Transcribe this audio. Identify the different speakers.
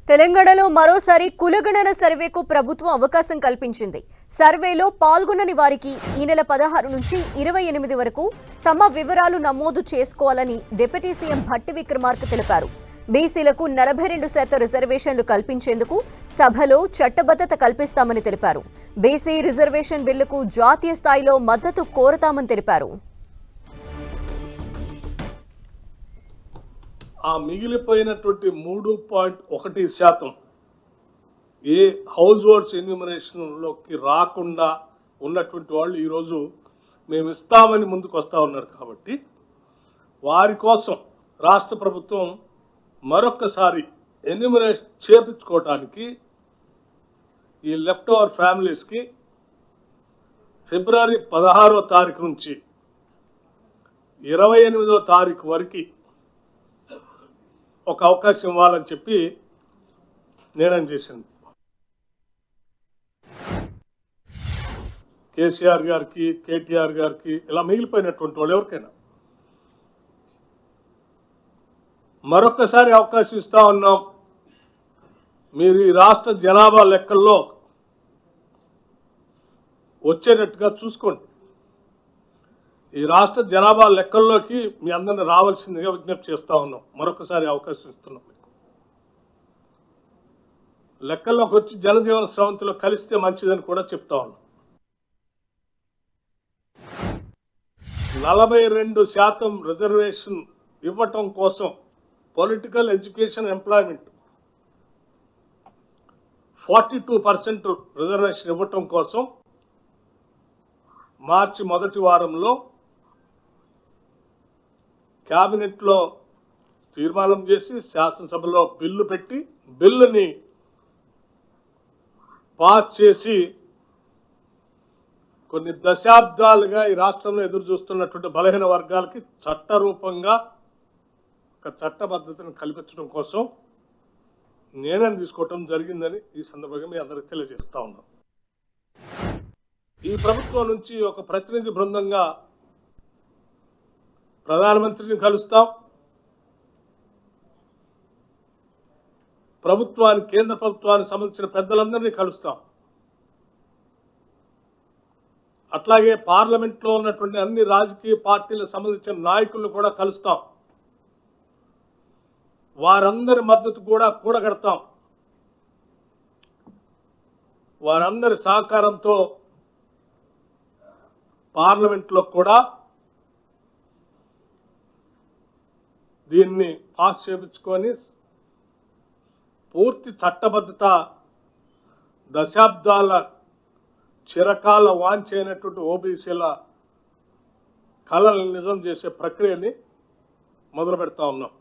Speaker 1: తెలంగాణలో మరోసారి కులగణన సర్వేకు ప్రభుత్వం అవకాశం కల్పించింది. సర్వేలో పాల్గొనని వారికి ఈ నెల 16 నుంచి 28 వరకు తమ వివరాలు నమోదు చేసుకోవాలని డిప్యూటీ సీఎం భట్టి విక్రమార్క తెలిపారు. బీసీలకు 42% రిజర్వేషన్లు కల్పించేందుకు సభలో చట్టబద్ధత కల్పిస్తామని తెలిపారు. బీసీ రిజర్వేషన్ బిల్లుకు జాతీయ స్థాయిలో మద్దతు కోరతామని తెలిపారు.
Speaker 2: ఆ మిగిలిపోయినటువంటి 3.1% ఏ హౌస్ హోల్డ్స్ ఎన్యూమరేషన్లోకి రాకుండా ఉన్నటువంటి వాళ్ళు ఈరోజు మేము ఇస్తామని ముందుకు వస్తూ ఉన్నారు. కాబట్టి వారి కోసం రాష్ట్ర ప్రభుత్వం మరొక్కసారి ఎన్యూమరేషన్ చేపించుకోవడానికి ఈ లెఫ్ట్ ఓవర్ ఫ్యామిలీస్కి ఫిబ్రవరి 16వ తారీఖు నుంచి 28వ తారీఖు వరకు ఒక అవకాశం ఇవ్వాలని చెప్పి నిర్ణయం చేసింది. కేసీఆర్ గారికి, కేటీఆర్ గారికి, ఇలా మిగిలిపోయినటువంటి వాళ్ళు ఎవరికైనా మరొక్కసారి అవకాశం ఇస్తా ఉన్నాం. మీరు ఈ రాష్ట్ర జనాభా లెక్కల్లో వచ్చేటట్టుగా చూసుకోండి. ఈ రాష్ట్ర జనాభా లెక్కల్లోకి మీ అందరిని రావాల్సిందిగా విజ్ఞప్తి చేస్తూ ఉన్నాం. మరొకసారి అవకాశం ఇస్తున్నాం. మీకు లెక్కల్లోకి వచ్చి జనజీవన స్రవంతిలో కలిస్తే మంచిదని కూడా చెప్తా ఉన్నాం. 42% రిజర్వేషన్ ఇవ్వటం కోసం పొలిటికల్, ఎడ్యుకేషన్, ఎంప్లాయ్మెంట్ 42% రిజర్వేషన్ ఇవ్వటం కోసం మార్చి మొదటి వారంలో క్యాబినెట్లో తీర్మానం చేసి శాసనసభలో బిల్లు పెట్టి బిల్లుని పాస్ చేసి కొన్ని దశాబ్దాలుగా ఈ రాష్ట్రంలో ఎదురు చూస్తున్నటువంటి బలహీన వర్గాలకి చట్టరూపంగా ఒక చట్టబద్ధతను కల్పించడం కోసం నిర్ణయం తీసుకోవటం జరిగిందని ఈ సందర్భంగా మీ అందరికీ తెలియజేస్తా ఉన్నాం. ఈ ప్రభుత్వం నుంచి ఒక ప్రతినిధి బృందంగా ప్రధానమంత్రిని కలుస్తాం. కేంద్ర ప్రభుత్వానికి సంబంధించిన పెద్దలందరినీ కలుస్తాం. అట్లాగే పార్లమెంట్లో ఉన్నటువంటి అన్ని రాజకీయ పార్టీలకు సంబంధించిన నాయకులను కూడా కలుస్తాం. వారందరి మద్దతు కూడా కూడగడతాం. వారందరి సహకారంతో పార్లమెంట్లో కూడా దీన్ని పాస్ చేయించుకొని పూర్తి చట్టబద్ధత, దశాబ్దాల చిరకాల వాంఛైనటువంటి ఓబీసీల కళలను నిజం చేసే ప్రక్రియని మొదలు పెడతా ఉన్నాం.